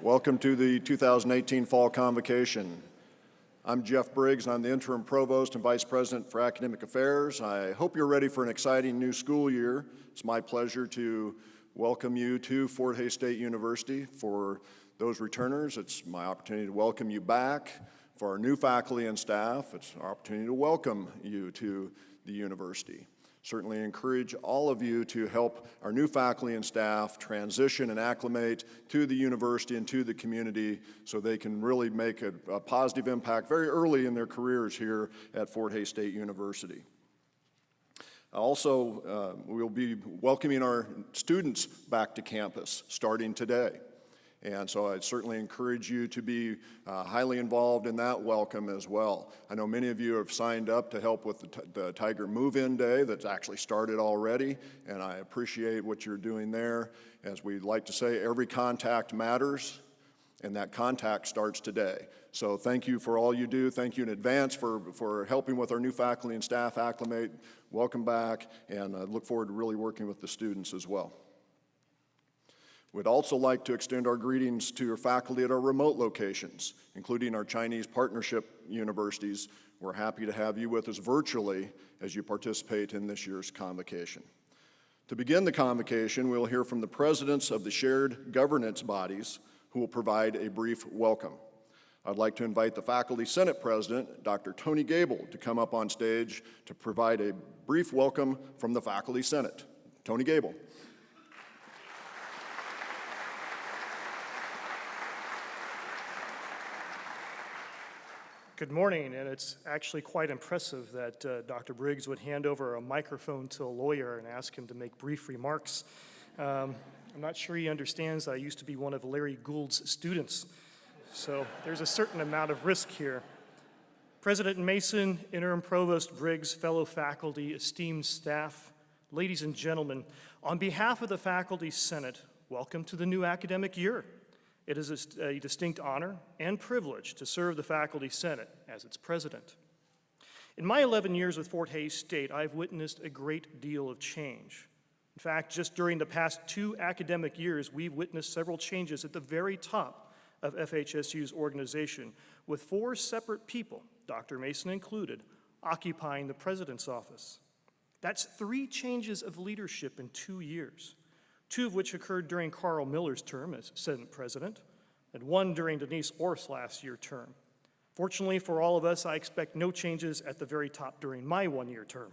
Welcome to the 2018 Fall Convocation. I'm Jeff Briggs, and I'm the Interim Provost and Vice President for Academic Affairs. I hope you're ready for an exciting new school year. It's my pleasure to welcome you to Fort Hays State University. For those returners, it's my opportunity to welcome you back. For our new faculty and staff, it's our opportunity to welcome you to the university. Certainly encourage all of you to help our new faculty and staff transition and acclimate to the university and to the community so they can really make a positive impact very early in their careers here at Fort Hays State University. Also, we'll be welcoming our students back to campus starting today. And so I certainly encourage you to be highly involved in that welcome as well. I know many of you have signed up to help with the Tiger Move-In Day that's actually started already, and I appreciate what you're doing there. As we like to say, every contact matters, and that contact starts today. So thank you for all you do. Thank you in advance for helping with our new faculty and staff acclimate. Welcome back, and I look forward to really working with the students as well. We'd also like to extend our greetings to your faculty at our remote locations, including our Chinese partnership universities. We're happy to have you with us virtually as you participate in this year's convocation. To begin the convocation, we'll hear from the presidents of the shared governance bodies who will provide a brief welcome. I'd like to invite the Faculty Senate President, Dr. Tony Gable, to come up on stage to provide a brief welcome from the Faculty Senate. Tony Gable. Good morning, and it's actually quite impressive that Dr. Briggs would hand over a microphone to a lawyer and ask him to make brief remarks. I'm not sure he understands I used to be one of Larry Gould's students, so there's a certain amount of risk here. President Mason, Interim Provost Briggs, fellow faculty, esteemed staff, ladies and gentlemen, on behalf of the Faculty Senate, welcome to the new academic year. It is a distinct honor and privilege to serve the Faculty Senate as its president. In my 11 years with Fort Hays State, I've witnessed a great deal of change. In fact, just during the past 2 academic years, we've witnessed several changes at the very top of FHSU's organization, with 4 separate people, Dr. Mason included, occupying the president's office. That's 3 changes of leadership in 2 years. 2 of which occurred during Carl Miller's term as Senate President, and 1 during Denise Orth's last year term. Fortunately for all of us, I expect no changes at the very top during my 1-year term.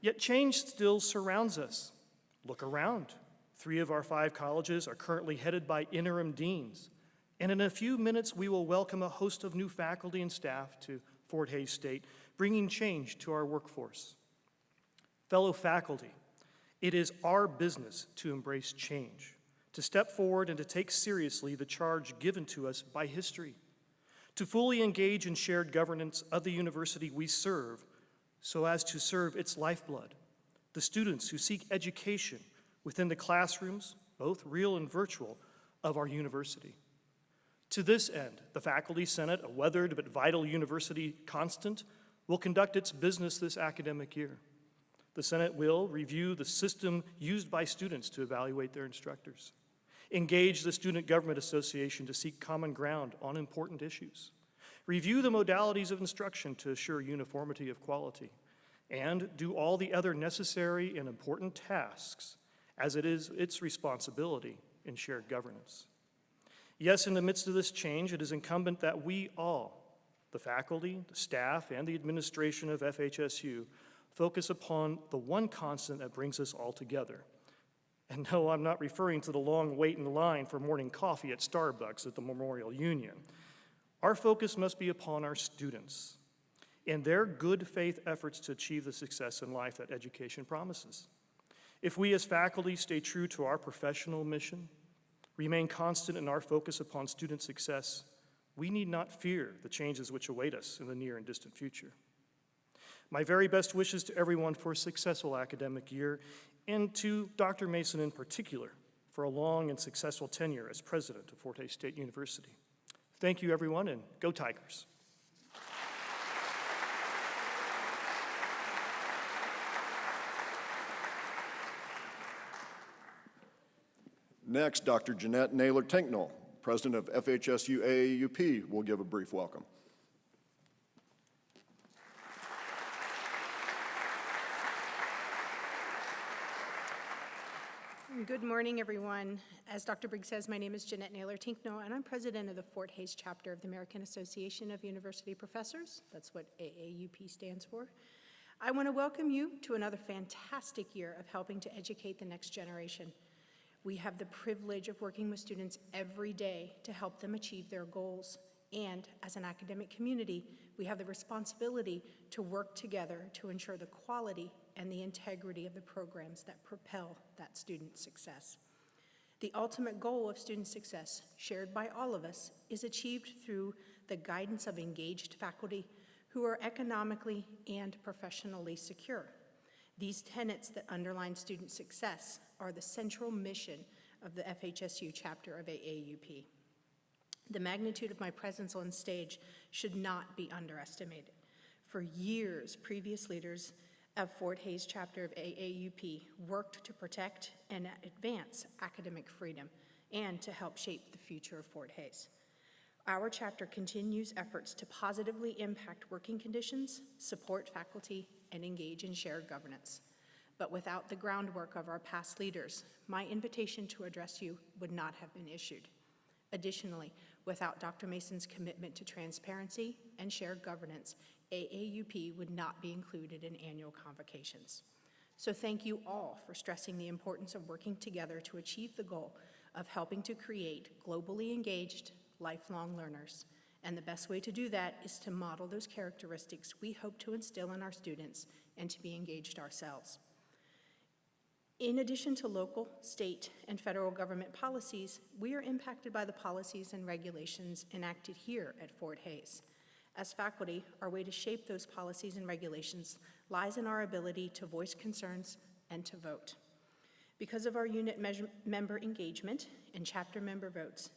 Yet change still surrounds us. Look around. 3 of our 5 colleges are currently headed by interim deans, and in a few minutes we will welcome a host of new faculty and staff to Fort Hays State, bringing change to our workforce. Fellow faculty, it is our business to embrace change, to step forward and to take seriously the charge given to us by history, to fully engage in shared governance of the university we serve so as to serve its lifeblood, the students who seek education within the classrooms, both real and virtual, of our university. To this end, the Faculty Senate, a weathered but vital university constant, will conduct its business this academic year. The Senate will review the system used by students to evaluate their instructors, engage the Student Government Association to seek common ground on important issues, review the modalities of instruction to assure uniformity of quality, and do all the other necessary and important tasks as it is its responsibility in shared governance. Yes, in the midst of this change, it is incumbent that we all, the faculty, the staff, and the administration of FHSU, focus upon the one constant that brings us all together. And no, I'm not referring to the long wait in line for morning coffee at Starbucks at the Memorial Union. Our focus must be upon our students and their good faith efforts to achieve the success in life that education promises. If we as faculty stay true to our professional mission, remain constant in our focus upon student success, we need not fear the changes which await us in the near and distant future. My very best wishes to everyone for a successful academic year, and to Dr. Mason in particular for a long and successful tenure as president of Fort Hays State University. Thank you, everyone, and go Tigers. Next, Dr. Jeanette Naylor-Tinknell, President of FHSU AAUP, will give a brief welcome. Good morning, everyone. As Dr. Briggs says, my name is Jeanette Naylor-Tinknell, and I'm president of the Fort Hays chapter of the American Association of University Professors. That's what AAUP stands for. I want to welcome you to another fantastic year of helping to educate the next generation. We have the privilege of working with students every day to help them achieve their goals. And as an academic community, we have the responsibility to work together to ensure the quality and the integrity of the programs that propel that student success. The ultimate goal of student success, shared by all of us, is achieved through the guidance of engaged faculty who are economically and professionally secure. These tenets that underline student success are the central mission of the FHSU chapter of AAUP. The magnitude of my presence on stage should not be underestimated. For years, previous leaders of Fort Hays chapter of AAUP worked to protect and advance academic freedom and to help shape the future of Fort Hays. Our chapter continues efforts to positively impact working conditions, support faculty, and engage in shared governance. But without the groundwork of our past leaders, my invitation to address you would not have been issued. Additionally, without Dr. Mason's commitment to transparency and shared governance, AAUP would not be included in annual convocations. So thank you all for stressing the importance of working together to achieve the goal of helping to create globally engaged, lifelong learners. And the best way to do that is to model those characteristics we hope to instill in our students and to be engaged ourselves. In addition to local, state, and federal government policies, we are impacted by the policies and regulations enacted here at Fort Hays. As faculty, our way to shape those policies and regulations lies in our ability to voice concerns and to vote. Because of our unit member engagement and chapter member votes,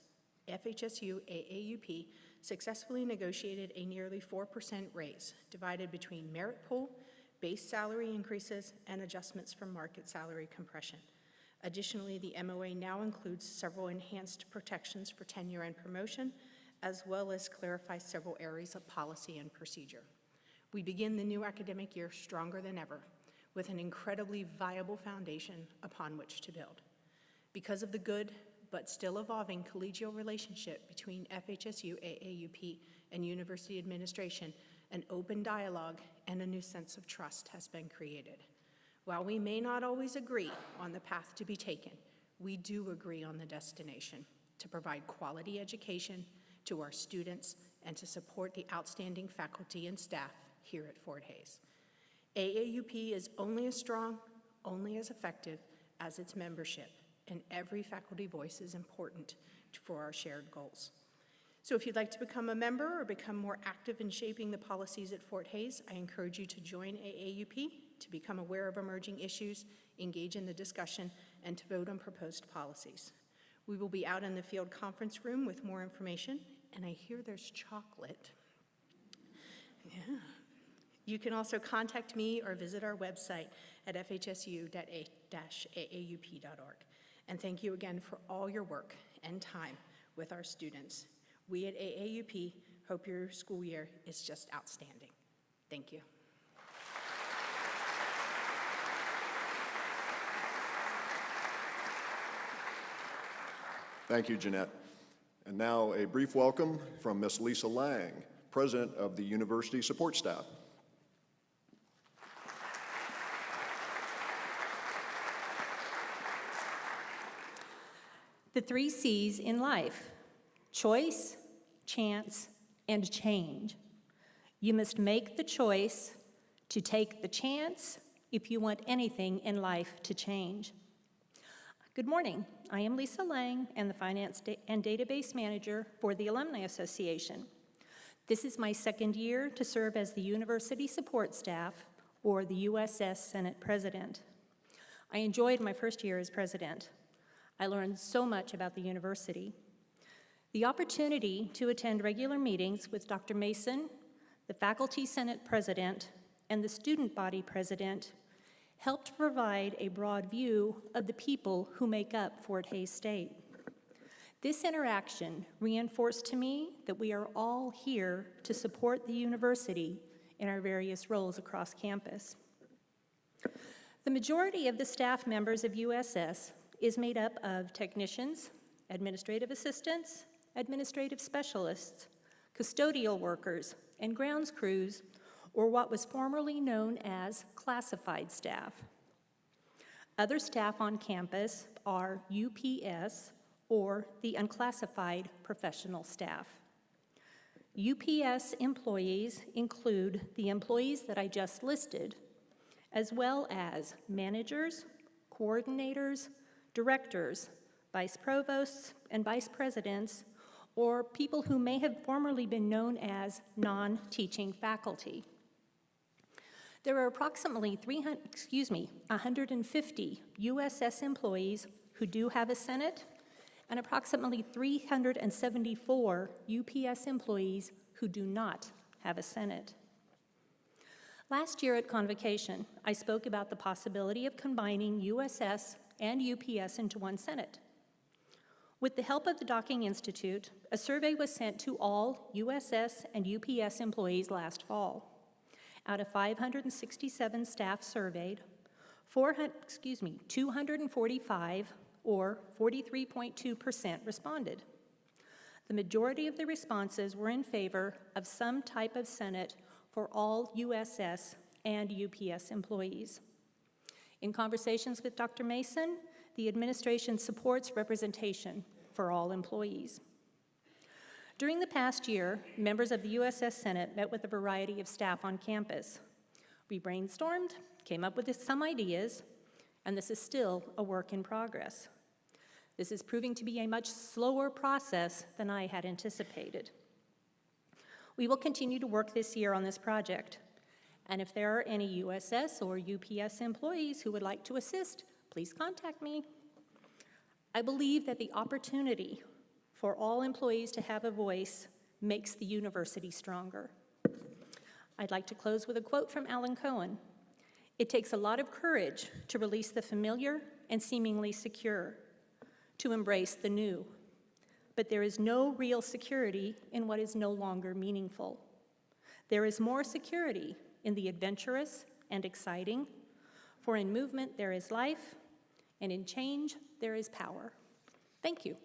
FHSU AAUP successfully negotiated a nearly 4% raise divided between merit pool, base salary increases, and adjustments for market salary compression. Additionally, the MOA now includes several enhanced protections for tenure and promotion, as well as clarifies several areas of policy and procedure. We begin the new academic year stronger than ever, with an incredibly viable foundation upon which to build. Because of the good, but still evolving collegial relationship between FHSU AAUP and university administration, an open dialogue and a new sense of trust has been created. While we may not always agree on the path to be taken, we do agree on the destination to provide quality education to our students and to support the outstanding faculty and staff here at Fort Hays. AAUP is only as strong, only as effective as its membership, and every faculty voice is important for our shared goals. So if you'd like to become a member or become more active in shaping the policies at Fort Hays, I encourage you to join AAUP, to become aware of emerging issues, engage in the discussion, and to vote on proposed policies. We will be out in the field conference room with more information, and I hear there's chocolate. Yeah. You can also contact me or visit our website at fhsu.a-aup.org. And thank you again for all your work and time with our students. We at AAUP hope your school year is just outstanding. Thank you. Thank you, Jeanette. And now a brief welcome from Ms. Lisa Lang, President of the University Support Staff. The 3 C's in life: choice, chance, and change. You must make the choice to take the chance if you want anything in life to change. Good morning. I am Lisa Lang and the Finance and Database Manager for the Alumni Association. This is my 2nd year to serve as the University Support Staff, or the USS Senate President. I enjoyed my first year as President. I learned so much about the university. The opportunity to attend regular meetings with Dr. Mason, the Faculty Senate President, and the Student Body President help to provide a broad view of the people who make up Fort Hays State. This interaction reinforced to me that we are all here to support the university in our various roles across campus. The majority of the staff members of USS is made up of technicians, administrative assistants, administrative specialists, custodial workers, and grounds crews, or what was formerly known as classified staff. Other staff on campus are UPS, or the unclassified professional staff. UPS employees include the employees that I just listed, as well as managers, coordinators, directors, vice provosts, and vice presidents, or people who may have formerly been known as non-teaching faculty. There are approximately 150 USS employees who do have a Senate, and approximately 374 UPS employees who do not have a Senate. Last year at Convocation, I spoke about the possibility of combining USS and UPS into one Senate. With the help of the Docking Institute, a survey was sent to all USS and UPS employees last fall. Out of 567 staff surveyed, 245, or 43.2%, responded. The majority of the responses were in favor of some type of Senate for all USS and UPS employees. In conversations with Dr. Mason, the administration supports representation for all employees. During the past year, members of the USS Senate met with a variety of staff on campus. We brainstormed, came up with some ideas, and this is still a work in progress. This is proving to be a much slower process than I had anticipated. We will continue to work this year on this project, and if there are any USS or UPS employees who would like to assist, please contact me. I believe that the opportunity for all employees to have a voice makes the university stronger. I'd like to close with a quote from Alan Cohen. "It takes a lot of courage to release the familiar and seemingly secure, to embrace the new. But there is no real security in what is no longer meaningful. There is more security in the adventurous and exciting, for in movement there is life, and in change there is power." Thank you.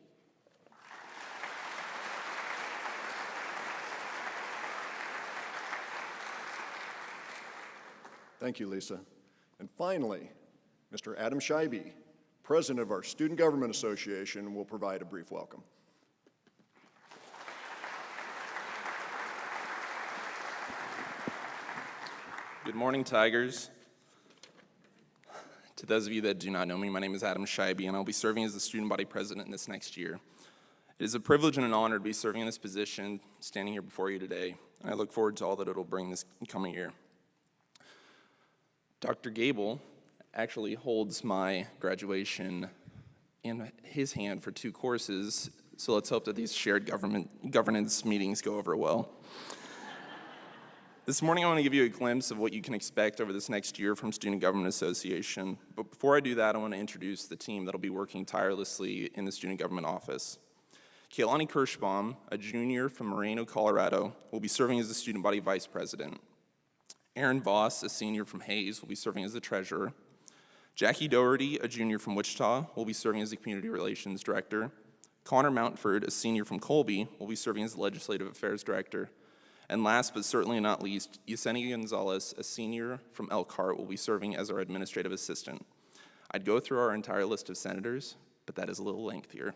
Thank you, Lisa. And finally, Mr. Adam Scheibe, President of our Student Government Association, will provide a brief welcome. Good morning, Tigers. To those of you that do not know me, my name is Adam Scheibe, and I'll be serving as the student body president this next year. It is a privilege and an honor to be serving in this position, standing here before you today, and I look forward to all that it'll bring this coming year. Dr. Gable actually holds my graduation in his hand for 2 courses, so let's hope that these shared governance meetings go over well. This morning I want to give you a glimpse of what you can expect over this next year from Student Government Association, but before I do that, I want to introduce the team that'll be working tirelessly in the Student Government Office. Kaylani Kirschbaum, a junior from Moreno, Colorado, will be serving as the Student Body Vice President. Aaron Voss, a senior from Hayes, will be serving as the treasurer. Jackie Doherty, a junior from Wichita, will be serving as the community relations director. Connor Mountford, a senior from Colby, will be serving as the legislative affairs director. And last but certainly not least, Yesenia Gonzalez, a senior from Elkhart, will be serving as our administrative assistant. I'd go through our entire list of senators, but that is a little lengthier.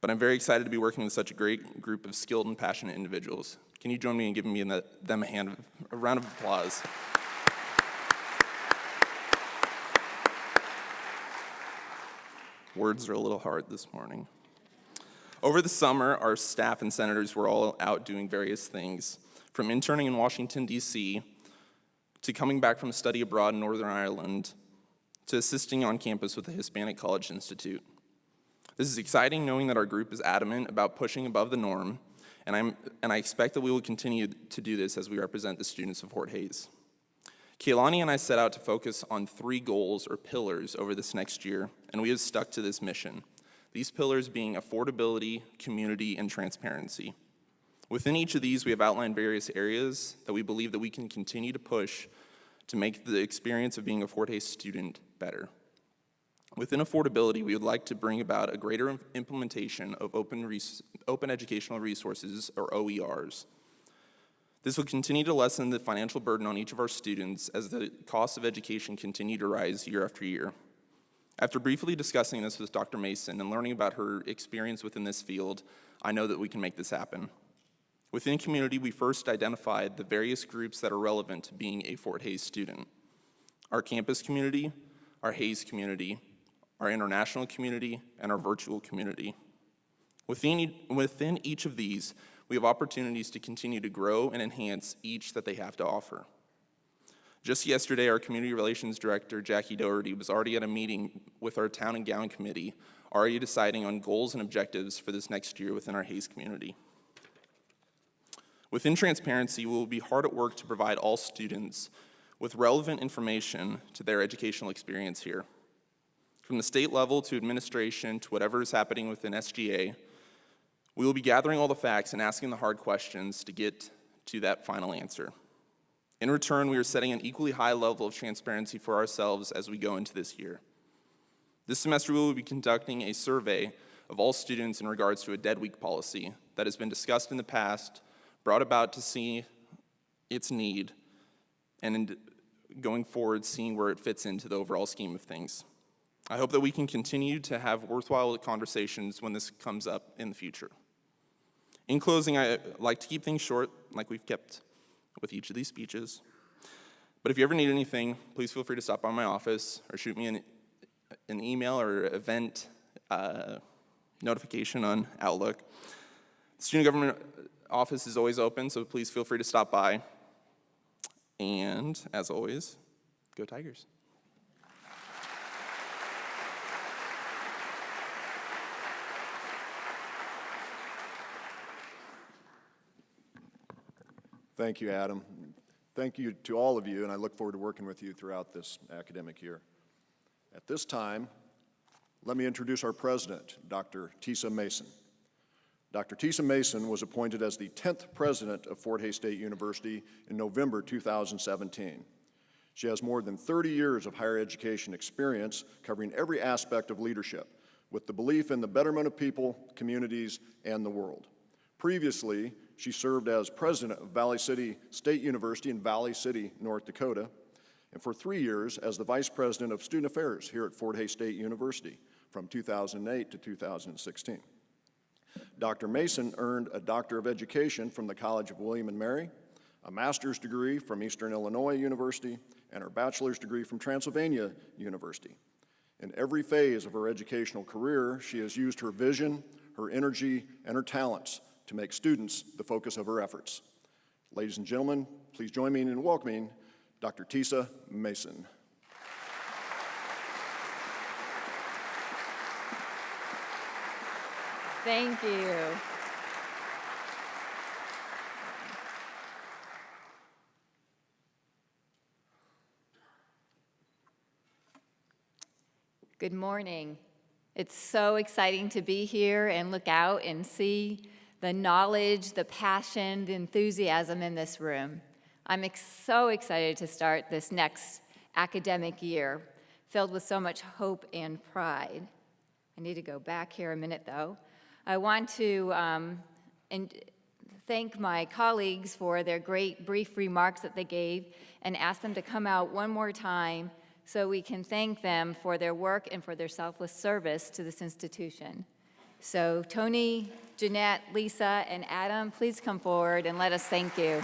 But I'm very excited to be working with such a great group of skilled and passionate individuals. Can you join me in giving them a round of applause? Words are a little hard this morning. Over the summer, our staff and senators were all out doing various things, from interning in Washington, D.C., to coming back from a study abroad in Northern Ireland, to assisting on campus with the Hispanic College Institute. This is exciting, knowing that our group is adamant about pushing above the norm, and I expect that we will continue to do this as we represent the students of Fort Hays. Kehlani and I set out to focus on 3 goals or pillars over this next year, and we have stuck to this mission. These pillars being affordability, community, and transparency. Within each of these, we have outlined various areas that we believe that we can continue to push to make the experience of being a Fort Hays student better. Within affordability, we would like to bring about a greater implementation of open educational resources, or OERs. This will continue to lessen the financial burden on each of our students as the costs of education continue to rise year after year. After briefly discussing this with Dr. Mason and learning about her experience within this field, I know that we can make this happen. Within community, we first identified the various groups that are relevant to being a Fort Hays student. Our campus community, our Hays community, our international community, and our virtual community. Within each of these, we have opportunities to continue to grow and enhance each that they have to offer. Just yesterday, our Community Relations Director, Jackie Doherty, was already at a meeting with our Town and Gown Committee, already deciding on goals and objectives for this next year within our Hays community. Within transparency, we will be hard at work to provide all students with relevant information to their educational experience here. From the state level to administration to whatever is happening within SGA, we will be gathering all the facts and asking the hard questions to get to that final answer. In return, we are setting an equally high level of transparency for ourselves as we go into this year. This semester, we will be conducting a survey of all students in regards to a dead week policy that has been discussed in the past, brought about to see its need, and going forward, seeing where it fits into the overall scheme of things. I hope that we can continue to have worthwhile conversations when this comes up in the future. In closing, I like to keep things short, like we've kept with each of these speeches. But if you ever need anything, please feel free to stop by my office or shoot me an email or event notification on Outlook. The student government office is always open, so please feel free to stop by. And as always, go Tigers. Thank you, Adam. Thank you to all of you, and I look forward to working with you throughout this academic year. At this time, let me introduce our president, Dr. Tisa Mason. Dr. Tisa Mason was appointed as the 10th president of Fort Hays State University in November 2017. She has more than 30 years of higher education experience covering every aspect of leadership, with the belief in the betterment of people, communities, and the world. Previously, she served as president of Valley City State University in Valley City, North Dakota, and for 3 years as the vice president of student affairs here at Fort Hays State University from 2008 to 2016. Dr. Mason earned a Doctor of Education from the College of William and Mary, a master's degree from Eastern Illinois University, and her bachelor's degree from Transylvania University. In every phase of her educational career, she has used her vision, her energy, and her talents to make students the focus of her efforts. Ladies and gentlemen, please join me in welcoming Dr. Tisa Mason. Thank you. Good morning. It's so exciting to be here and look out and see the knowledge, the passion, the enthusiasm in this room. I'm so excited to start this next academic year, filled with so much hope and pride. I need to go back here a minute, though. I want to thank my colleagues for their great brief remarks that they gave and ask them to come out one more time so we can thank them for their work and for their selfless service to this institution. So Tony, Jeanette, Lisa, and Adam, please come forward and let us thank you.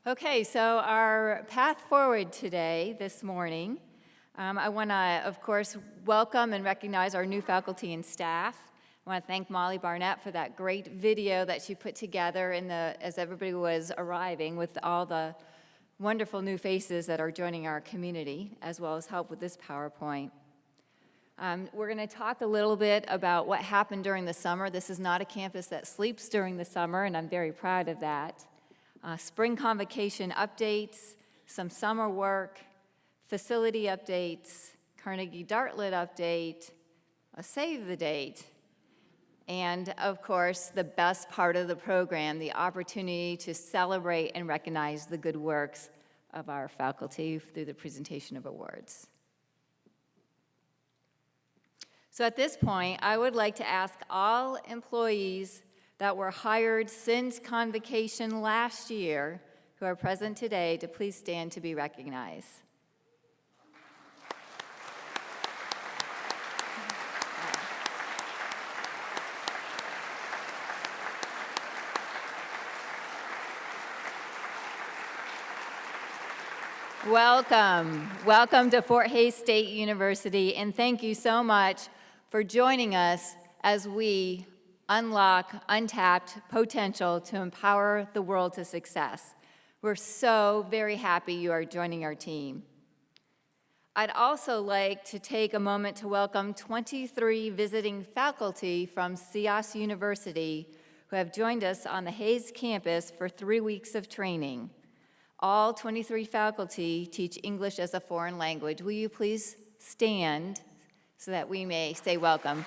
Okay, so our path forward today, this morning, I want to, of course, welcome and recognize our new faculty and staff. I want to thank Molly Barnett for that great video that she put together as everybody was arriving with all the wonderful new faces that are joining our community, as well as help with this PowerPoint. We're going to talk a little bit about what happened during the summer. This is not a campus that sleeps during the summer, and I'm very proud of that. Spring convocation updates, some summer work, facility updates, Carnegie Dartlet update, a save the date, and of course, the best part of the program, the opportunity to celebrate and recognize the good works of our faculty through the presentation of awards. So at this point, I would like to ask all employees that were hired since convocation last year who are present today to please stand to be recognized. Welcome to Fort Hays State University, and thank you so much for joining us as we unlock untapped potential to empower the world to success. We're so very happy you are joining our team. I'd also like to take a moment to welcome 23 visiting faculty from CIOS University who have joined us on the Hays campus for 3 weeks of training. All 23 faculty teach English as a foreign language. Will you please stand so that we may say welcome?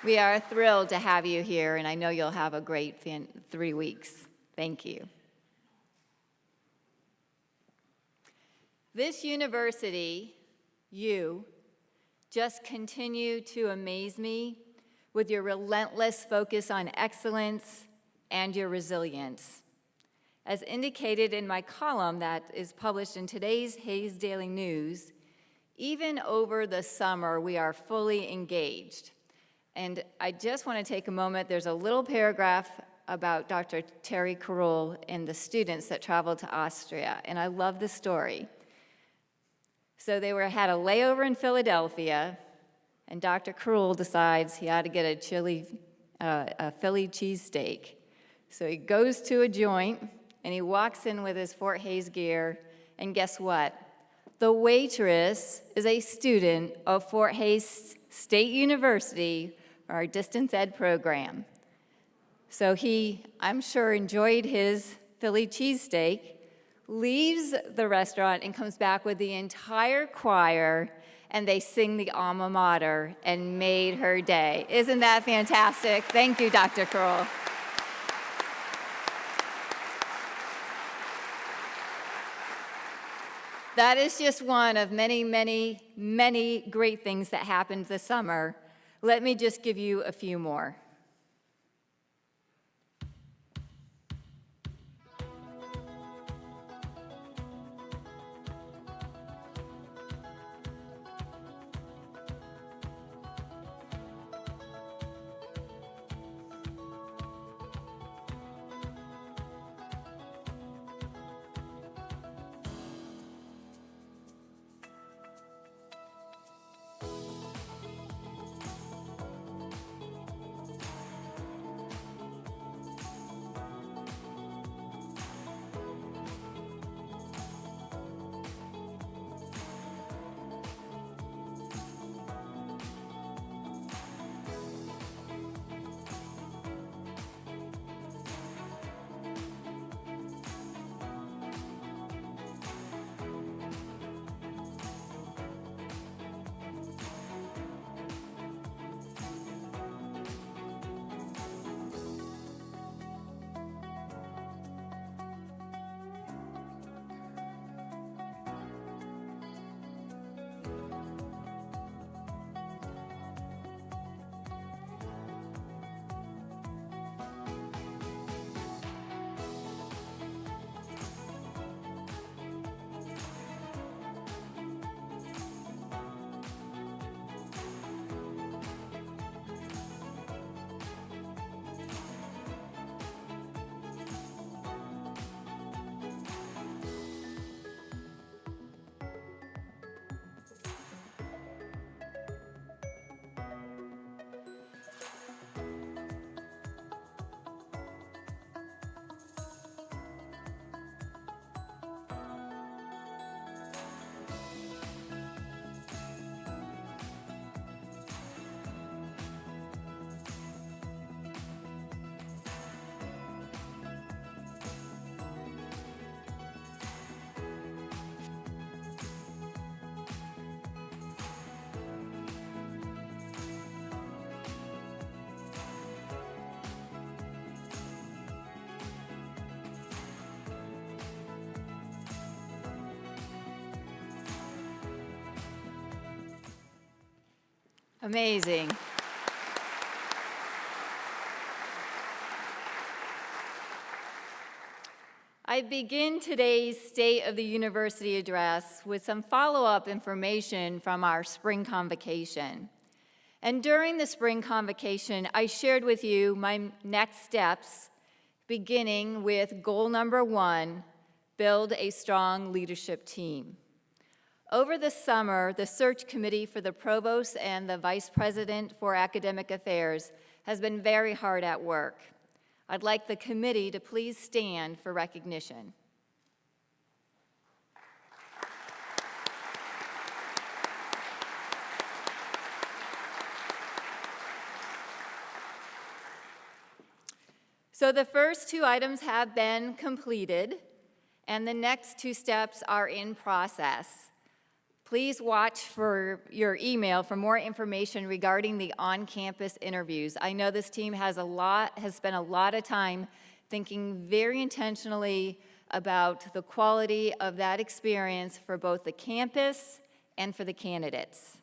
We are thrilled to have you here, and I know you'll have a great 3 weeks. Thank you. This university, you, just continue to amaze me with your relentless focus on excellence and your resilience. As indicated in my column that is published in today's Hays Daily News, even over the summer, we are fully engaged. And I just want to take a moment, there's a little paragraph about Dr. Terry Carroll and the students that traveled to Austria, and I love the story. So they had a layover in Philadelphia, and Dr. Carroll decides he ought to get a Philly cheesesteak. So he goes to a joint, and he walks in with his Fort Hays gear, and guess what? The waitress is a student of Fort Hays State University, our distance ed program. So he, I'm sure, enjoyed his Philly cheesesteak, leaves the restaurant and comes back with the entire choir, and they sing the alma mater and made her day. Isn't that fantastic? Thank you, Dr. Kroll. That is just one of many, many, many great things that happened this summer. Let me just give you a few more. Amazing. I begin today's State of the University address with some follow-up information from our spring convocation. And during the spring convocation, I shared with you my next steps, beginning with goal number 1, build a strong leadership team. Over the summer, the search committee for the provost and the vice president for academic affairs has been very hard at work. I'd like the committee to please stand for recognition. So the first 2 items have been completed, and the next 2 steps are in process. Please watch for your email for more information regarding the on-campus interviews. I know this team has spent a lot of time thinking very intentionally about the quality of that experience for both the campus and for the candidates.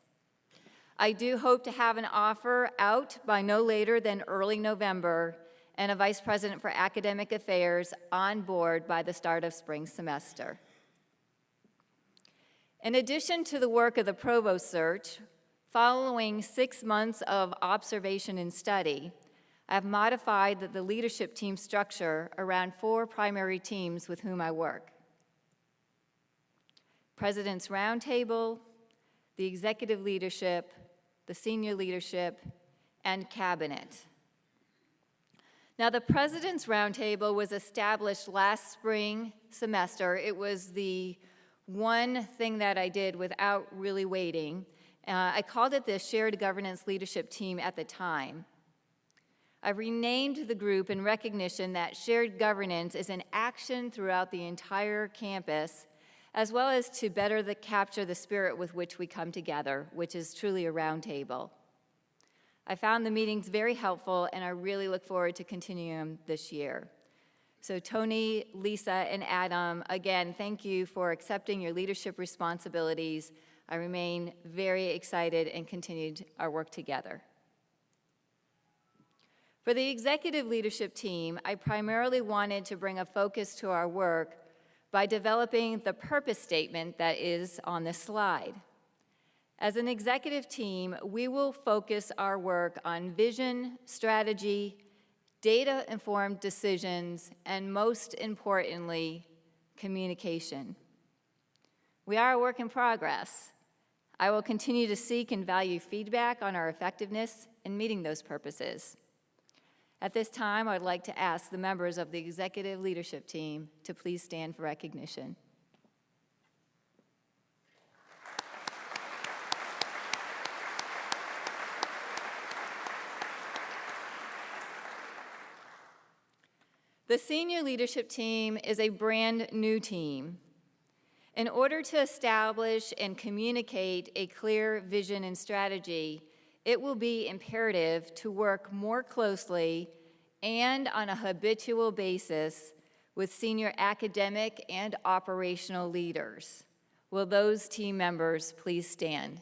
I do hope to have an offer out by no later than early November and a vice president for academic affairs on board by the start of spring semester. In addition to the work of the provost search, following 6 months of observation and study, I have modified the leadership team structure around 4 primary teams with whom I work: President's Roundtable, the executive leadership, the senior leadership, and cabinet. Now, the President's Roundtable was established last spring semester. It was the one thing that I did without really waiting. I called it the Shared Governance Leadership Team at the time. I renamed the group in recognition that shared governance is an action throughout the entire campus, as well as to better capture the spirit with which we come together, which is truly a roundtable. I found the meetings very helpful, and I really look forward to continuing them this year. So Tony, Lisa, and Adam, again, thank you for accepting your leadership responsibilities. I remain very excited and continued our work together. For the executive leadership team, I primarily wanted to bring a focus to our work by developing the purpose statement that is on this slide. As an executive team, we will focus our work on vision, strategy, data-informed decisions, and most importantly, communication. We are a work in progress. I will continue to seek and value feedback on our effectiveness in meeting those purposes. At this time, I'd like to ask the members of the executive leadership team to please stand for recognition. The senior leadership team is a brand new team. In order to establish and communicate a clear vision and strategy, it will be imperative to work more closely and on a habitual basis with senior academic and operational leaders. Will those team members please stand?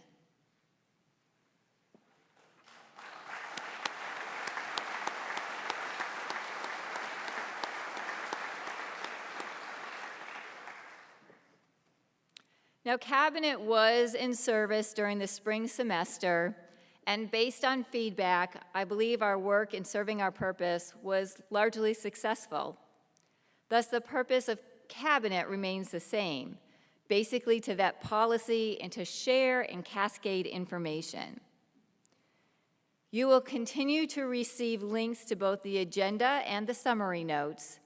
Now, Cabinet was in service during the spring semester, and based on feedback, I believe our work in serving our purpose was largely successful. Thus, the purpose of Cabinet remains the same, basically to vet policy and to share and cascade information. You will continue to receive links to both the agenda and the summary notes,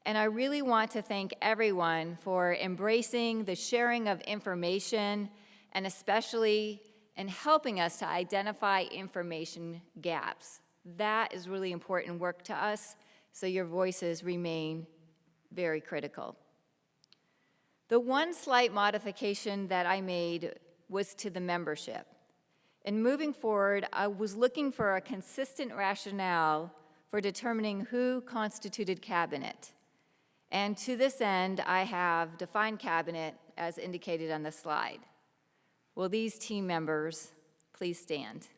and I really want to thank everyone for embracing the sharing of information and especially in helping us to identify information gaps. That is really important work to us, so your voices remain very critical. The one slight modification that I made was to the membership. In moving forward, I was looking for a consistent rationale for determining who constituted Cabinet. And to this end, I have defined Cabinet as indicated on the slide. Will these team members please stand?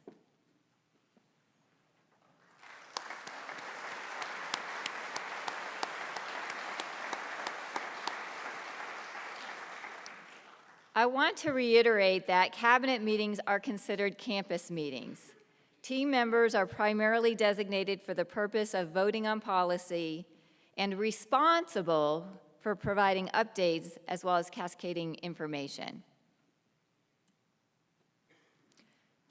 I want to reiterate that cabinet meetings are considered campus meetings. Team members are primarily designated for the purpose of voting on policy and responsible for providing updates as well as cascading information.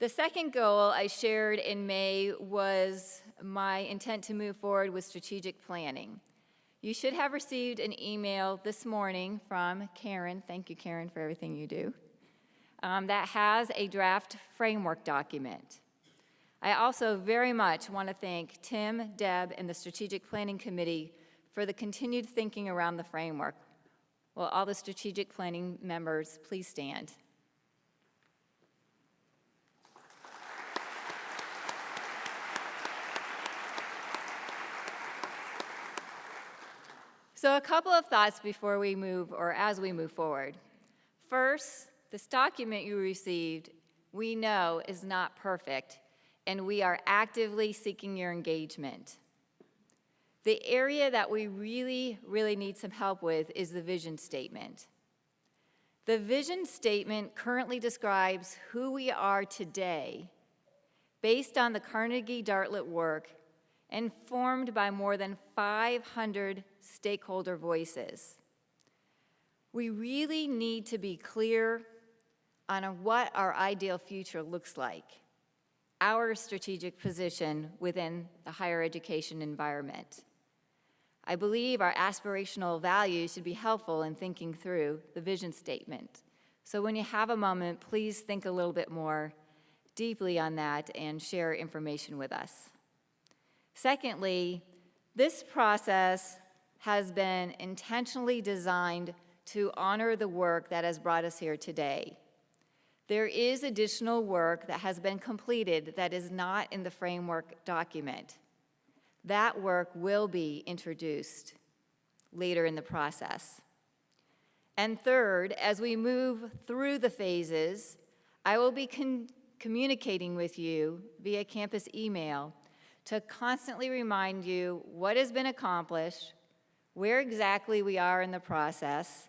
The second goal I shared in May was my intent to move forward with strategic planning. You should have received an email this morning from Karen, thank you Karen for everything you do, that has a draft framework document. I also very much want to thank Tim, Deb, and the Strategic Planning Committee for the continued thinking around the framework. Will all the strategic planning members please stand? So a couple of thoughts before we move, or as we move forward. First, this document you received, we know is not perfect, and we are actively seeking your engagement. The area that we really need some help with is the vision statement. The vision statement currently describes who we are today based on the Carnegie Dartlet work and formed by more than 500 stakeholder voices. We really need to be clear on what our ideal future looks like, our strategic position within the higher education environment. I believe our aspirational values should be helpful in thinking through the vision statement. So when you have a moment, please think a little bit more deeply on that and share information with us. Secondly, this process has been intentionally designed to honor the work that has brought us here today. There is additional work that has been completed that is not in the framework document. That work will be introduced later in the process. And third, as we move through the phases, I will be communicating with you via campus email to constantly remind you what has been accomplished, where exactly we are in the process,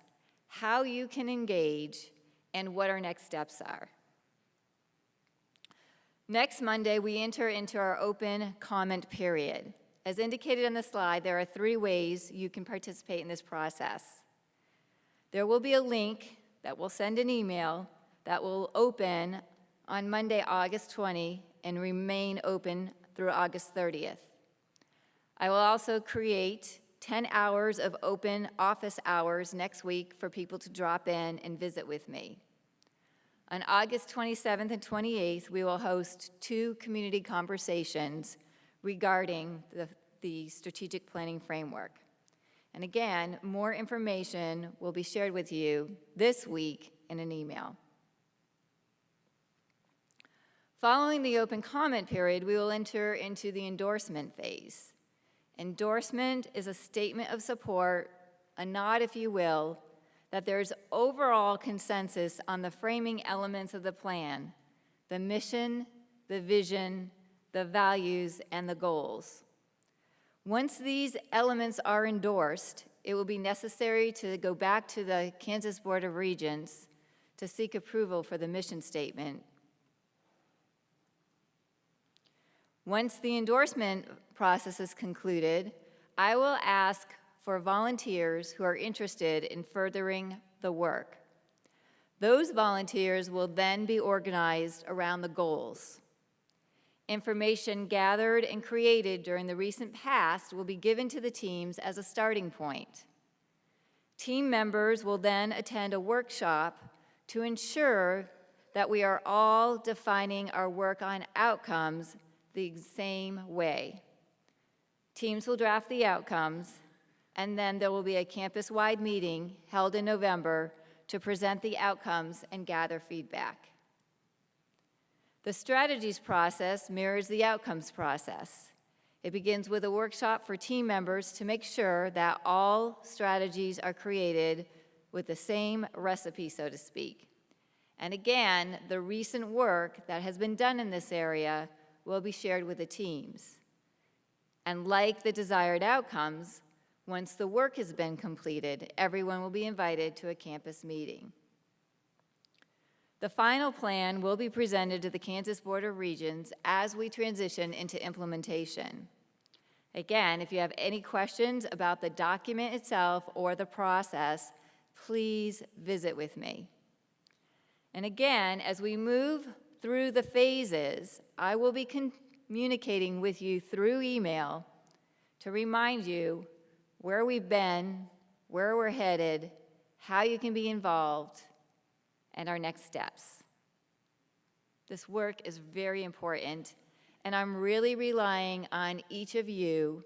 how you can engage, and what our next steps are. Next Monday, we enter into our open comment period. As indicated on the slide, there are 3 ways you can participate in this process. There will be a link that will send an email that will open on Monday, August 20, and remain open through August 30th. I will also create 10 hours of open office hours next week for people to drop in and visit with me. On August 27th and 28th, we will host 2 community conversations regarding the strategic planning framework. And again, more information will be shared with you this week in an email. Following the open comment period, we will enter into the endorsement phase. Endorsement is a statement of support, a nod, if you will, that there's overall consensus on the framing elements of the plan, the mission, the vision, the values, and the goals. Once these elements are endorsed, it will be necessary to go back to the Kansas Board of Regents to seek approval for the mission statement. Once the endorsement process is concluded, I will ask for volunteers who are interested in furthering the work. Those volunteers will then be organized around the goals. Information gathered and created during the recent past will be given to the teams as a starting point. Team members will then attend a workshop to ensure that we are all defining our work on outcomes the same way. Teams will draft the outcomes, and then there will be a campus-wide meeting held in November to present the outcomes and gather feedback. The strategies process mirrors the outcomes process. It begins with a workshop for team members to make sure that all strategies are created with the same recipe, so to speak. And again, the recent work that has been done in this area will be shared with the teams. And like the desired outcomes, once the work has been completed, everyone will be invited to a campus meeting. The final plan will be presented to the Kansas Board of Regents as we transition into implementation. Again, if you have any questions about the document itself or the process, please visit with me. And again, as we move through the phases, I will be communicating with you through email to remind you where we've been, where we're headed, how you can be involved, and our next steps. This work is very important, and I'm really relying on each of you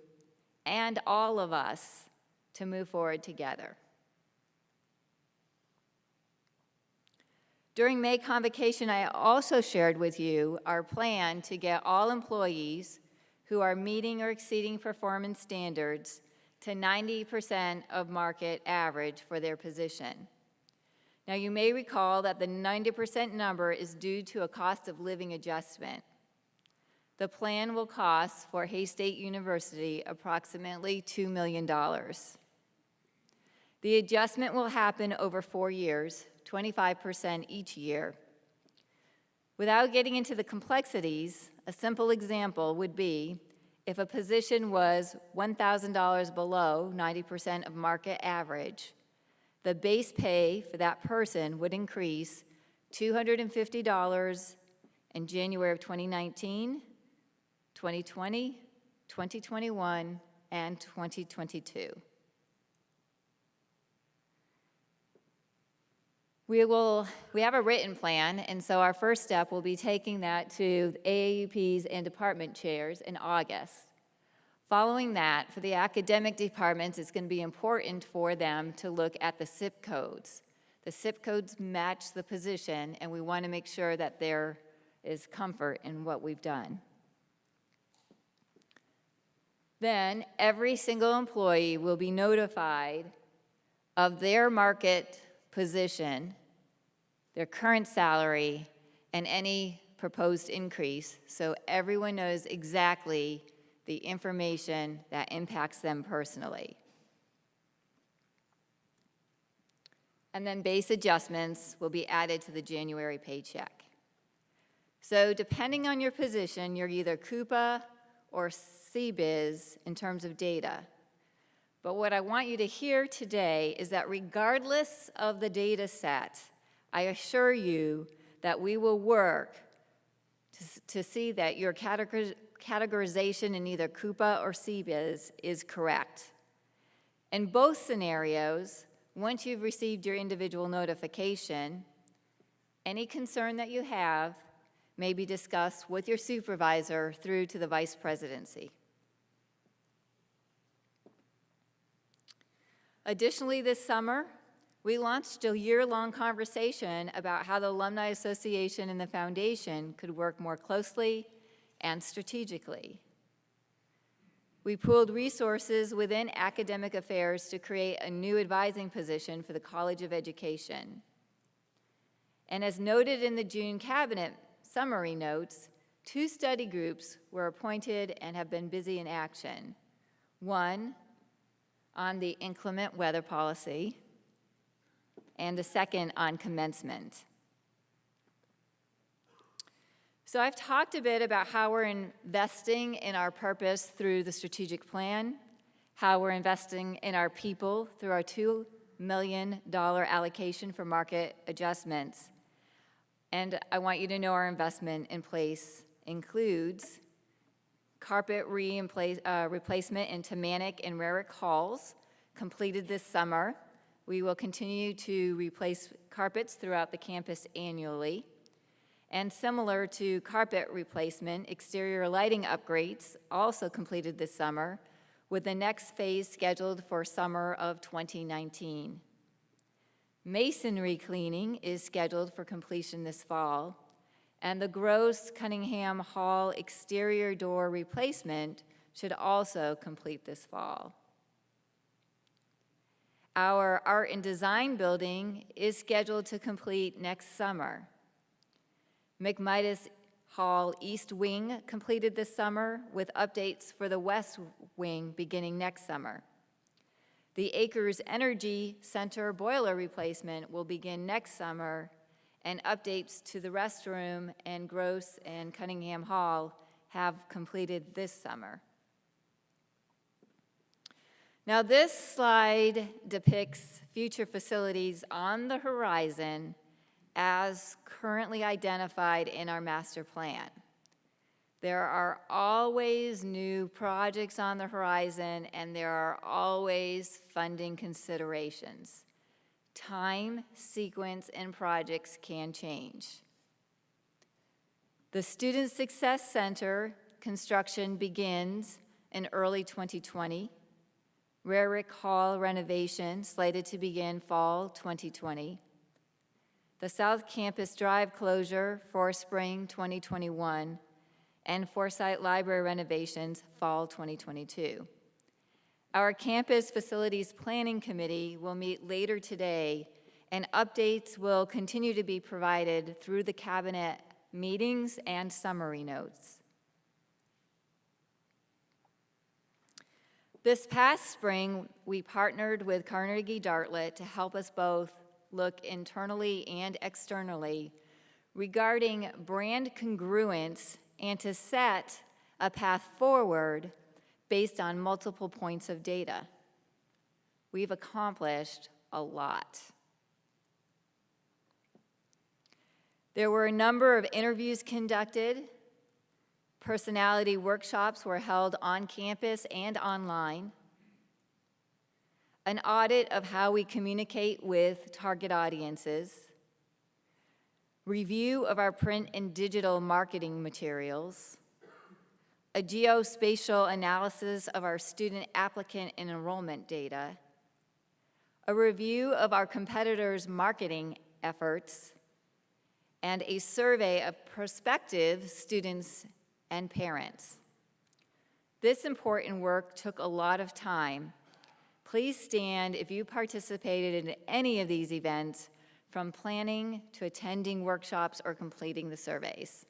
and all of us to move forward together. During May Convocation, I also shared with you our plan to get all employees who are meeting or exceeding performance standards to 90% of market average for their position. Now, you may recall that the 90% number is due to a cost of living adjustment. The plan will cost for Hays State University approximately $2 million. The adjustment will happen over 4 years, 25% each year. Without getting into the complexities, a simple example would be if a position was $1,000 below 90% of market average, the base pay for that person would increase $250 in January of 2019, 2020, 2021, and 2022. We have a written plan, and so our first step will be taking that to AAUPs and department chairs in August. Following that, for the academic departments, it's going to be important for them to look at the SIP codes. The SIP codes match the position, and we want to make sure that there is comfort in what we've done. Then, every single employee will be notified of their market position, their current salary, and any proposed increase, so everyone knows exactly the information that impacts them personally. And then base adjustments will be added to the January paycheck. So depending on your position, you're either Coupa or CBiz in terms of data. But what I want you to hear today is that regardless of the data set, I assure you that we will work to see that your categorization in either Coupa or CBiz is correct. In both scenarios, once you've received your individual notification, any concern that you have may be discussed with your supervisor through to the vice presidency. Additionally, this summer, we launched a year-long conversation about how the Alumni Association and the Foundation could work more closely and strategically. We pooled resources within academic affairs to create a new advising position for the College of Education. And as noted in the June Cabinet summary notes, 2 study groups were appointed and have been busy in action. One on the inclement weather policy, and a second on commencement. So I've talked a bit about how we're investing in our purpose through the strategic plan, how we're investing in our people through our $2 million allocation for market adjustments. And I want you to know our investment in place includes carpet replacement in Tamanic and Rarick halls, completed this summer. We will continue to replace carpets throughout the campus annually. And similar to carpet replacement, exterior lighting upgrades also completed this summer, with the next phase scheduled for summer of 2019. Masonry cleaning is scheduled for completion this fall, and the Gross Cunningham Hall exterior door replacement should also complete this fall. Our art and design building is scheduled to complete next summer. McMidas Hall East Wing completed this summer, with updates for the West Wing beginning next summer. The Acres Energy Center boiler replacement will begin next summer, and updates to the restroom and Gross and Cunningham Hall have completed this summer. Now, this slide depicts future facilities on the horizon as currently identified in our master plan. There are always new projects on the horizon, and there are always funding considerations. Time, sequence, and projects can change. The Student Success Center construction begins in early 2020. Rarick Hall renovation slated to begin fall 2020. The South Campus Drive closure for spring 2021, and Forsyth Library renovations fall 2022. Our Campus Facilities Planning Committee will meet later today, and updates will continue to be provided through the cabinet meetings and summary notes. This past spring, we partnered with Carnegie Dartlet to help us both look internally and externally regarding brand congruence and to set a path forward based on multiple points of data. We've accomplished a lot. There were a number of interviews conducted. Personality workshops were held on campus and online. An audit of how we communicate with target audiences. Review of our print and digital marketing materials. A geospatial analysis of our student applicant and enrollment data. A review of our competitors' marketing efforts. And a survey of prospective students and parents. This important work took a lot of time. Please stand if you participated in any of these events, from planning to attending workshops or completing the surveys.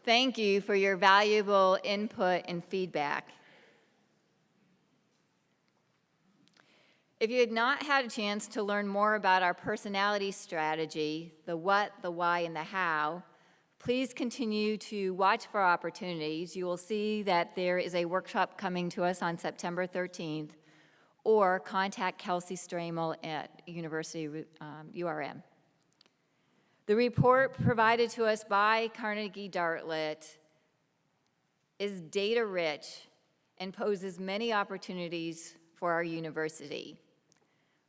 Thank you for your valuable input and feedback. If you had not had a chance to learn more about our personality strategy, the what, the why, and the how, please continue to watch for opportunities. You will see that there is a workshop coming to us on September 13th, or contact Kelsey Stramel at University URM. The report provided to us by Carnegie Dartlet is data-rich and poses many opportunities for our university.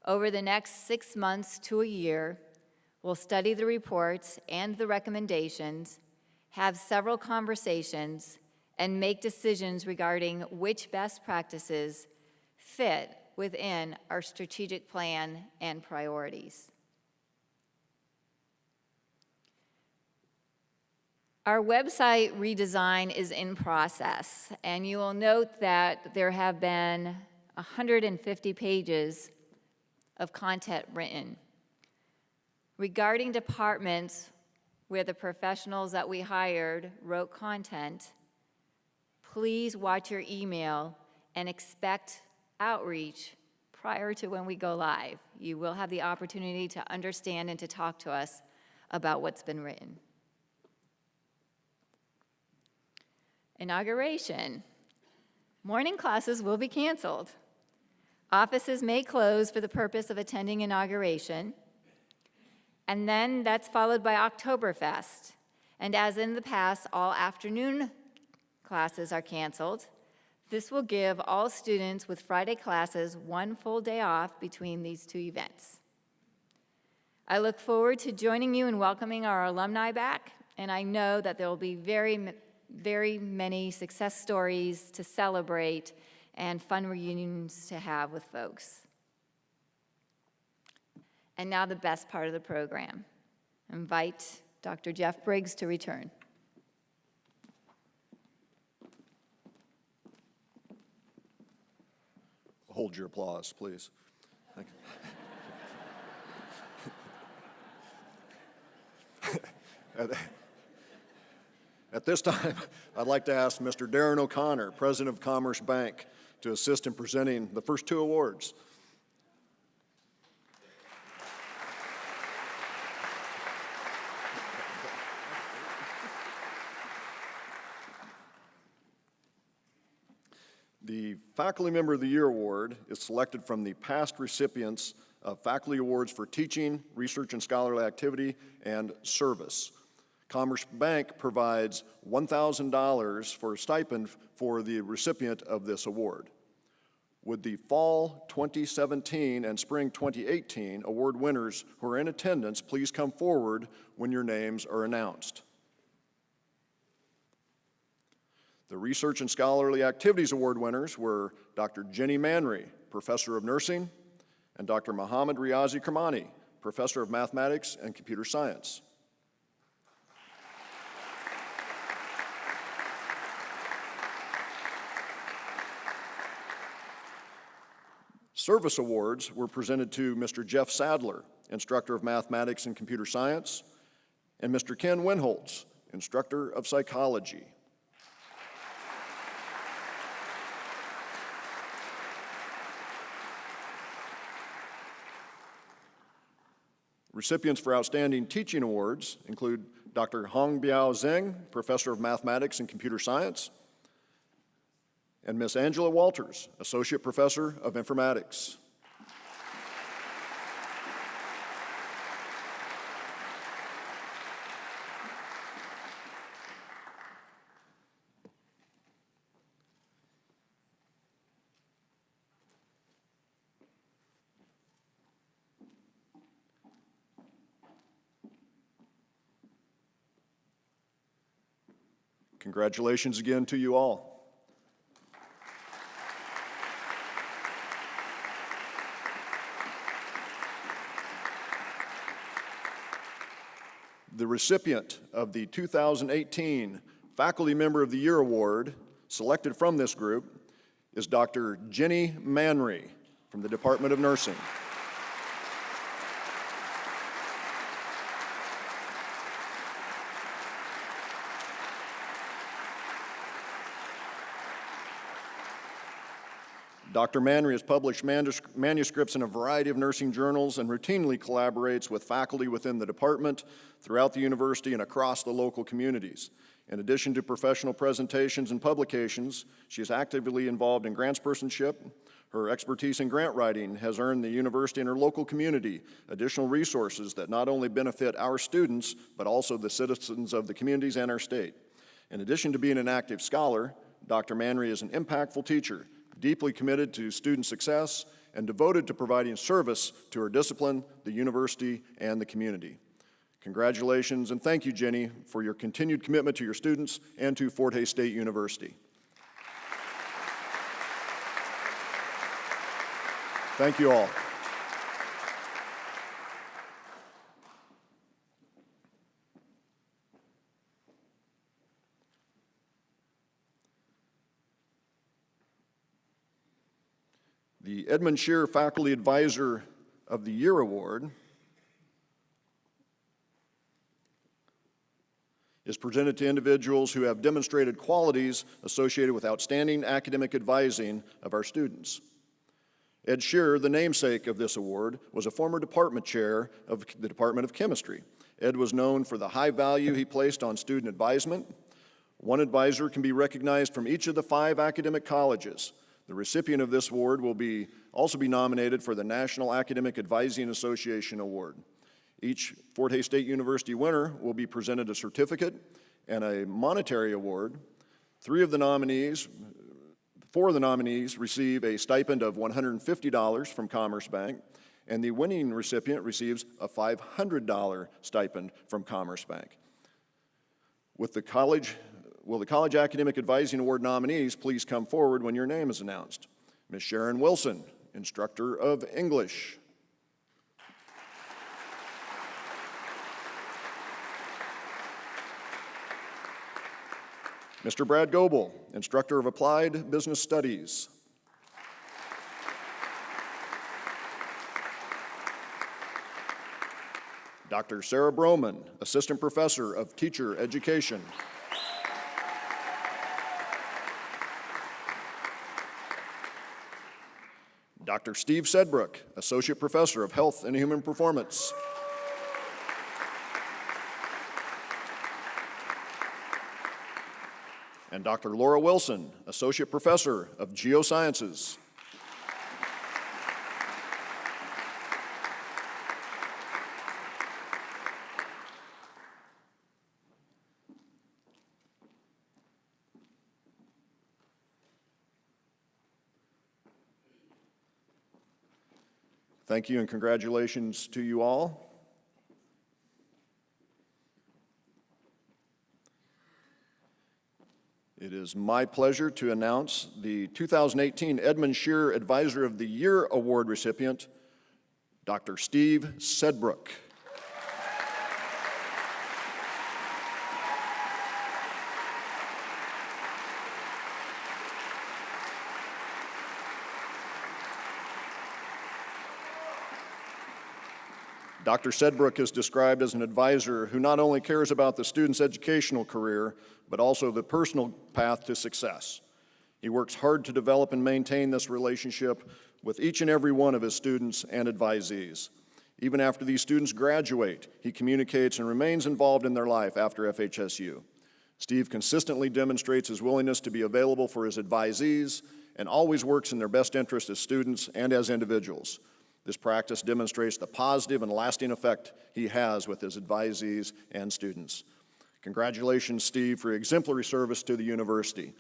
Over the next 6 months to a year, we'll study the reports and the recommendations, have several conversations, and make decisions regarding which best practices fit within our strategic plan and priorities. Our website redesign is in process, and you will note that there have been 150 pages of content written. Regarding departments where the professionals that we hired wrote content, please watch your email and expect outreach prior to when we go live. You will have the opportunity to understand and to talk to us about what's been written. Inauguration. Morning classes will be canceled. Offices may close for the purpose of attending inauguration. And then that's followed by Oktoberfest. And as in the past, all afternoon classes are canceled. This will give all students with Friday classes 1 full day off between these two events. I look forward to joining you and welcoming our alumni back, and I know that there will be very many success stories to celebrate and fun reunions to have with folks. And now the best part of the program. I invite Dr. Jeff Briggs to return. Hold your applause, please. Thank you. At this time, I'd like to ask Mr. Darren O'Connor, President of Commerce Bank, to assist in presenting the first two awards. The Faculty Member of the Year Award is selected from the past recipients of faculty awards for teaching, research and scholarly activity, and service. Commerce Bank provides $1,000 for a stipend for the recipient of this award. Would the Fall 2017 and Spring 2018 award winners who are in attendance please come forward when your names are announced? The Research and Scholarly Activities Award winners were Dr. Jenny Manry, Professor of Nursing, and Dr. Mohammad Riazi Kermani, Professor of Mathematics and Computer Science. Service awards were presented to Mr. Jeff Sadler, Instructor of Mathematics and Computer Science, and Mr. Ken Winholtz, Instructor of Psychology. Recipients for Outstanding Teaching Awards include Dr. Hong Biao Zheng, Professor of Mathematics and Computer Science, and Ms. Angela Walters, Associate Professor of Informatics. Congratulations again to you all. The recipient of the 2018 Faculty Member of the Year Award, selected from this group, is Dr. Jenny Manry from the Department of Nursing. Dr. Manry has published manuscripts in a variety of nursing journals and routinely collaborates with faculty within the department, throughout the university, and across the local communities. In addition to professional presentations and publications, she is actively involved in grantspersonship. Her expertise in grant writing has earned the university and her local community additional resources that not only benefit our students, but also the citizens of the communities and our state. In addition to being an active scholar, Dr. Manry is an impactful teacher, deeply committed to student success, and devoted to providing service to her discipline, the university, and the community. Congratulations, and thank you, Jenny, for your continued commitment to your students and to Fort Hays State University. Thank you all. The Edmund Shear Faculty Advisor of the Year Award is presented to individuals who have demonstrated qualities associated with outstanding academic advising of our students. Ed Shear, the namesake of this award, was a former department chair of the Department of Chemistry. Ed was known for the high value he placed on student advisement. One advisor can be recognized from each of the 5 academic colleges. The recipient of this award will also be nominated for the National Academic Advising Association Award. Each Fort Hays State University winner will be presented a certificate and a monetary award. 4 of the nominees receive a stipend of $150 from Commerce Bank, and the winning recipient receives a $500 stipend from Commerce Bank. Will the College Academic Advising Award nominees please come forward when your name is announced? Ms. Sharon Wilson, Instructor of English. Mr. Brad Goebel, Instructor of Applied Business Studies. Dr. Sarah Broman, Assistant Professor of Teacher Education. Dr. Steve Sedbrook, Associate Professor of Health and Human Performance. And Dr. Laura Wilson, Associate Professor of Geosciences. Thank you and congratulations to you all. It is my pleasure to announce the 2018 Edmund Shearer Advisor of the Year Award recipient, Dr. Steve Sedbrook. Dr. Sedbrook is described as an advisor who not only cares about the student's educational career, but also the personal path to success. He works hard to develop and maintain this relationship with each and every one of his students and advisees. Even after these students graduate, he communicates and remains involved in their life after FHSU. Steve consistently demonstrates his willingness to be available for his advisees and always works in their best interest as students and as individuals. This practice demonstrates the positive and lasting effect he has with his advisees and students. Congratulations, Steve, for your exemplary service to the university.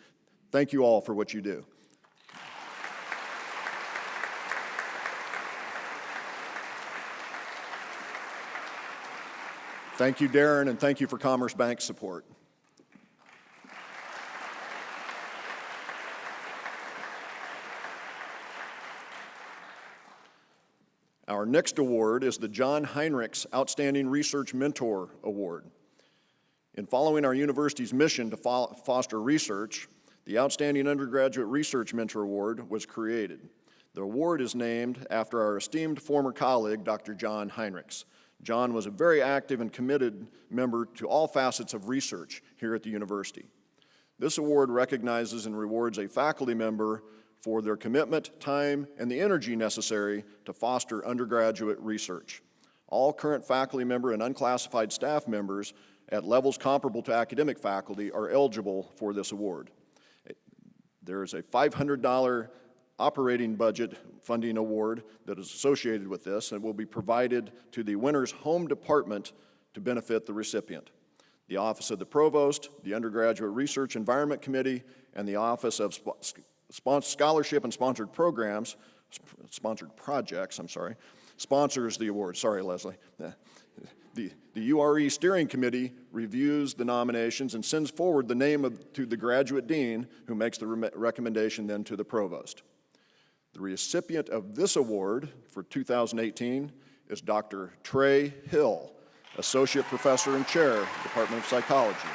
Thank you all for what you do. Thank you, Darren, and thank you for Commerce Bank's support. Our next award is the John Heinrichs Outstanding Research Mentor Award. In following our university's mission to foster research, the Outstanding Undergraduate Research Mentor Award was created. The award is named after our esteemed former colleague, Dr. John Heinrichs. John was a very active and committed member to all facets of research here at the university. This award recognizes and rewards a faculty member for their commitment, time, and the energy necessary to foster undergraduate research. All current faculty member and unclassified staff members at levels comparable to academic faculty are eligible for this award. There is a $500 operating budget funding award that is associated with this and will be provided to the winner's home department to benefit the recipient. The Office of the Provost, the Undergraduate Research Environment Committee, and the Office of Scholarship and Sponsored Projects, sponsors the award. Sorry, Leslie. The URE Steering Committee reviews the nominations and sends forward the name to the graduate dean, who makes the recommendation then to the provost. The recipient of this award for 2018 is Dr. Trey Hill, Associate Professor and Chair, Department of Psychology.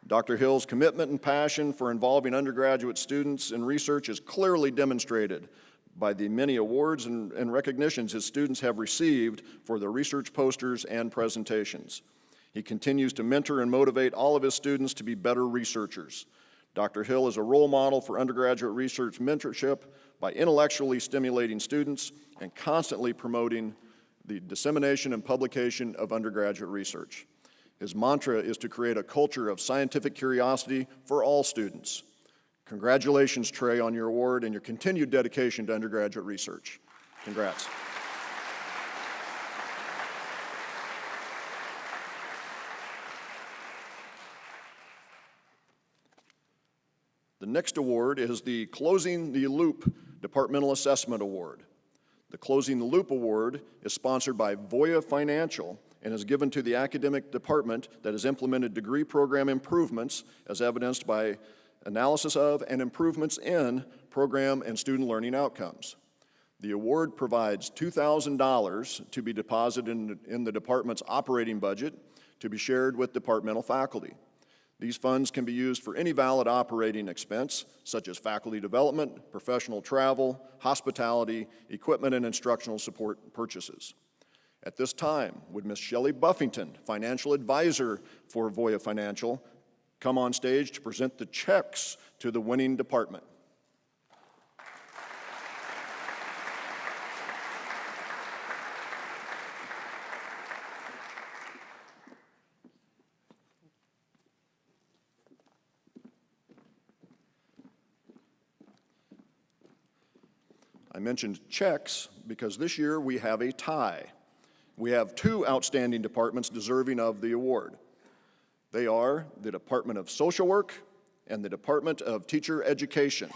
Dr. Hill's commitment and passion for involving undergraduate students in research is clearly demonstrated by the many awards and recognitions his students have received for their research posters and presentations. He continues to mentor and motivate all of his students to be better researchers. Dr. Hill is a role model for undergraduate research mentorship by intellectually stimulating students and constantly promoting the dissemination and publication of undergraduate research. His mantra is to create a culture of scientific curiosity for all students. Congratulations, Trey, on your award and your continued dedication to undergraduate research. Congrats. The next award is the Closing the Loop Departmental Assessment Award. The Closing the Loop Award is sponsored by Voya Financial and is given to the academic department that has implemented degree program improvements as evidenced by analysis of and improvements in program and student learning outcomes. The award provides $2,000 to be deposited in the department's operating budget to be shared with departmental faculty. These funds can be used for any valid operating expense, such as faculty development, professional travel, hospitality, equipment and instructional support purchases. At this time, would Ms. Shelley Buffington, financial advisor for Voya Financial, come on stage to present the checks to the winning department? I mentioned checks because this year we have a tie. We have two outstanding departments deserving of the award. They are the Department of Social Work and the Department of Teacher Education.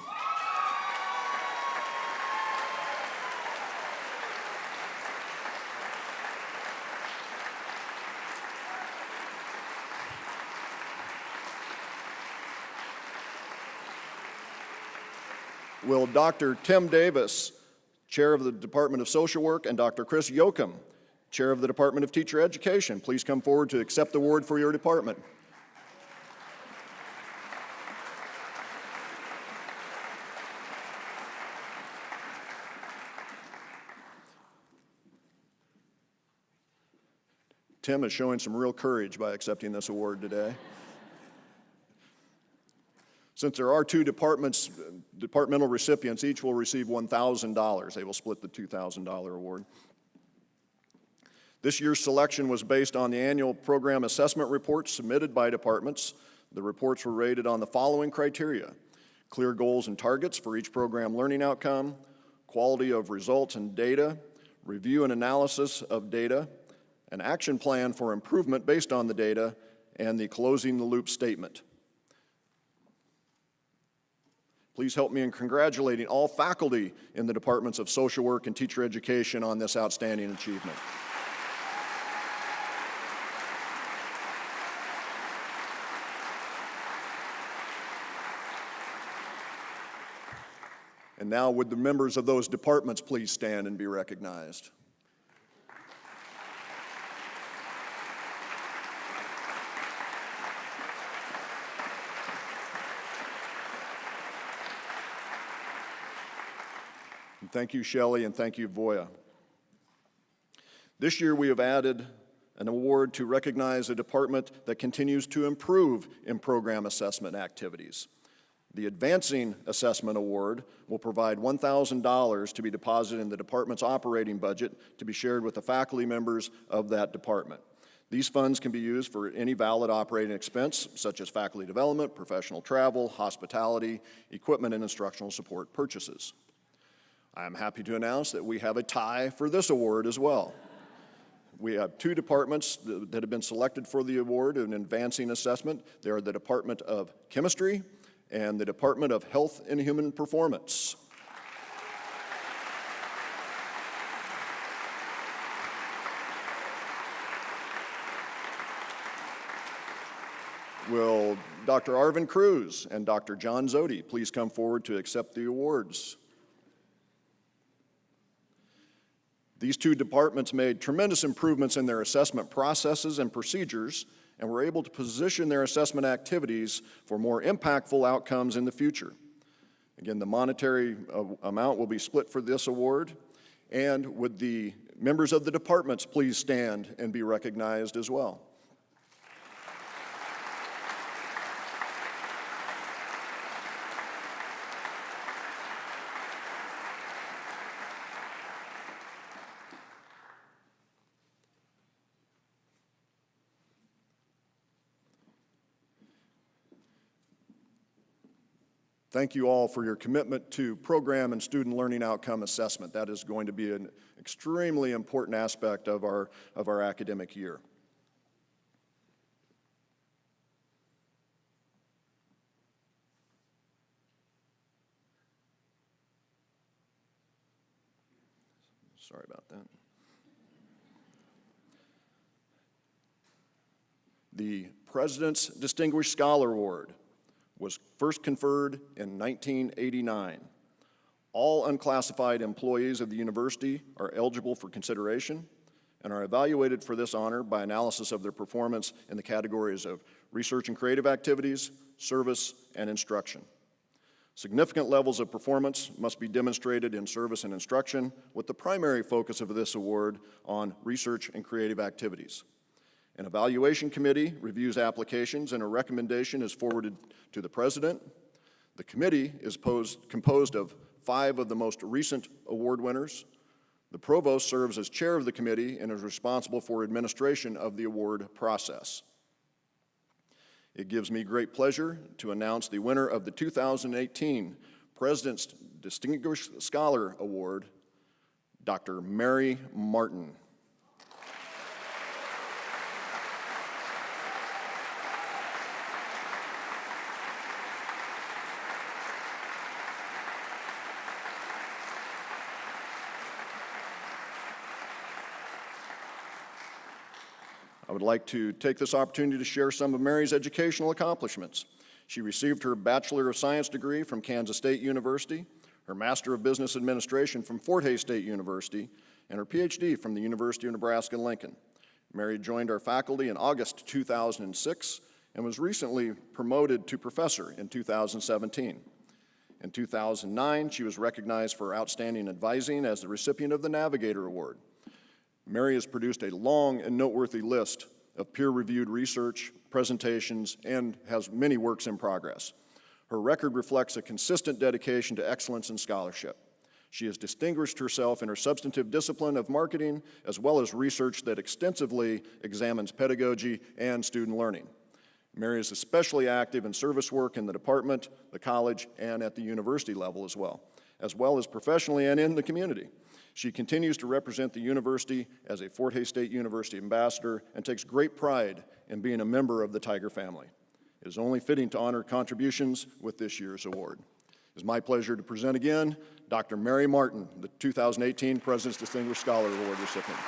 Will Dr. Tim Davis, Chair of the Department of Social Work, and Dr. Chris Yoakum, Chair of the Department of Teacher Education, please come forward to accept the award for your department. Tim is showing some real courage by accepting this award today. Since there are two departmental recipients, each will receive $1,000. They will split the $2,000 award. This year's selection was based on the annual program assessment reports submitted by departments. The reports were rated on the following criteria: clear goals and targets for each program learning outcome, quality of results and data, review and analysis of data, an action plan for improvement based on the data, and the closing the loop statement. Please help me in congratulating all faculty in the Departments of Social Work and Teacher Education on this outstanding achievement. And now would the members of those departments please stand and be recognized? And thank you, Shelley, and thank you, Voya. This year we have added an award to recognize a department that continues to improve in program assessment activities. The Advancing Assessment Award will provide $1,000 to be deposited in the department's operating budget to be shared with the faculty members of that department. These funds can be used for any valid operating expense, such as faculty development, professional travel, hospitality, equipment, and instructional support purchases. I am happy to announce that we have a tie for this award as well. We have two departments that have been selected for the award in advancing assessment. They are the Department of Chemistry and the Department of Health and Human Performance. Will Dr. Arvin Cruz and Dr. John Zodi please come forward to accept the awards? These two departments made tremendous improvements in their assessment processes and procedures and were able to position their assessment activities for more impactful outcomes in the future. Again, the monetary amount will be split for this award. And would the members of the departments please stand and be recognized as well? Thank you all for your commitment to program and student learning outcome assessment. That is going to be an extremely important aspect of our academic year. Sorry about that. The President's Distinguished Scholar Award was first conferred in 1989. All unclassified employees of the university are eligible for consideration and are evaluated for this honor by analysis of their performance in the categories of research and creative activities, service, and instruction. Significant levels of performance must be demonstrated in service and instruction, with the primary focus of this award on research and creative activities. An evaluation committee reviews applications and a recommendation is forwarded to the president. The committee is composed of 5 of the most recent award winners. The provost serves as chair of the committee and is responsible for administration of the award process. It gives me great pleasure to announce the winner of the 2018 President's Distinguished Scholar Award, Dr. Mary Martin. I would like to take this opportunity to share some of Mary's educational accomplishments. She received her Bachelor of Science degree from Kansas State University, her Master of Business Administration from Fort Hays State University, and her PhD from the University of Nebraska-Lincoln. Mary joined our faculty in August 2006 and was recently promoted to professor in 2017. In 2009, she was recognized for outstanding advising as the recipient of the Navigator Award. Mary has produced a long and noteworthy list of peer-reviewed research, presentations, and has many works in progress. Her record reflects a consistent dedication to excellence in scholarship. She has distinguished herself in her substantive discipline of marketing, as well as research that extensively examines pedagogy and student learning. Mary is especially active in service work in the department, the college, and at the university level as well as professionally and in the community. She continues to represent the university as a Fort Hays State University ambassador and takes great pride in being a member of the Tiger family. It is only fitting to honor contributions with this year's award. It is my pleasure to present again Dr. Mary Martin, the 2018 President's Distinguished Scholar Award recipient.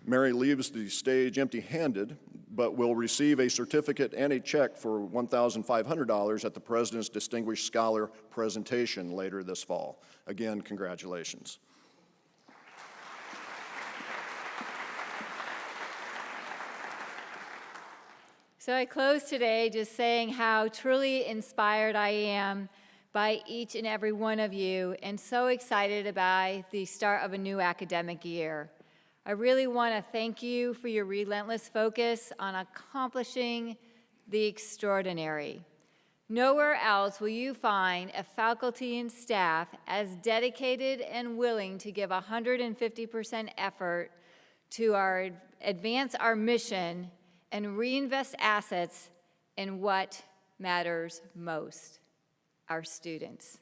Mary leaves the stage empty-handed, but will receive a certificate and a check for $1,500 at the President's Distinguished Scholar presentation later this fall. Again, congratulations. So I close today just saying how truly inspired I am by each and every one of you and so excited about the start of a new academic year. I really want to thank you for your relentless focus on accomplishing the extraordinary. Nowhere else will you find a faculty and staff as dedicated and willing to give 150% effort to advance our mission and reinvest assets in what matters most, our students.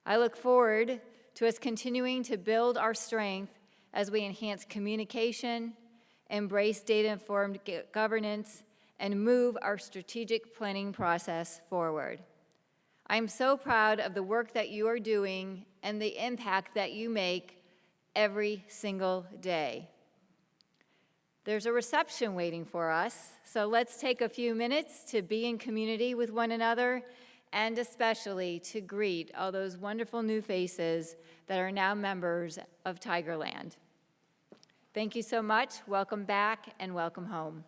I look forward to us continuing to build our strength as we enhance communication, embrace data-informed governance, and move our strategic planning process forward. I'm so proud of the work that you are doing and the impact that you make every single day. There's a reception waiting for us, so let's take a few minutes to be in community with one another and especially to greet all those wonderful new faces that are now members of Tigerland. Thank you so much. Welcome back and welcome home.